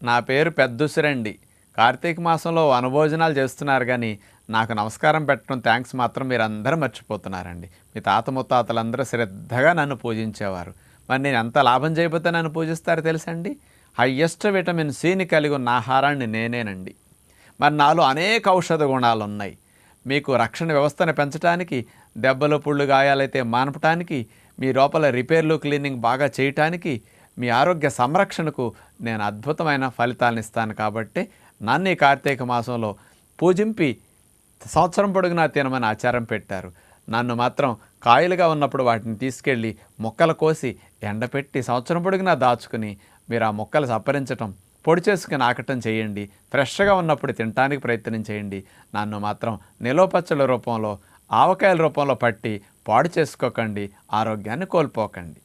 నా పేరు పెద్దుసిరండి. కార్తీక మాసంలో వనభోజనాలు చేస్తున్నారు గానీ, నాకు నమస్కారం పెట్టడం థాంక్స్ మాత్రం మీరందరూ మర్చిపోతున్నారండి. మీ తాత ముత్తాతలందరూ శ్రద్ధగా నన్ను పూజించేవారు. మరి నేను ఎంత లాభం చేయకపోతే నన్ను పూజిస్తారో తెలుసండి? హయ్యెస్ట్ విటమిన్ సిని కలిగి ఉన్న ఆహారాన్ని నేనేనండి. మరి నాలో అనేక ఔషధ గుణాలున్నాయి. మీకు రక్షణ వ్యవస్థను పెంచడానికి, దెబ్బలు పుళ్ళు గాయాలైతే మాన్పటానికి, మీ లోపల రిపేర్లు క్లీనింగ్ బాగా చేయటానికి, మీ ఆరోగ్య సంరక్షణకు నేను అద్భుతమైన ఫలితాలను ఇస్తాను. కాబట్టి నన్ను ఈ కార్తీక మాసంలో పూజింపి సంవత్సరం పొడుగునా తినమని ఆచారం పెట్టారు. నన్ను మాత్రం కాయలుగా ఉన్నప్పుడు వాటిని తీసుకెళ్ళి మొక్కలు కోసి ఎండపెట్టి సంవత్సరం పొడుగునా దాచుకుని మీరు ఆ మొక్కలు సప్పరించటం, పొడి చేసుకుని ఆకటం చేయండి. ఫ్రెష్గా ఉన్నప్పుడు తినడానికి ప్రయత్నం చేయండి. నన్ను మాత్రం నిలవ పచ్చళ్ళ రూపంలో, ఆవకాయల రూపంలో పట్టి పాడు చేసుకోకండి. ఆరోగ్యాన్ని కోల్పోకండి.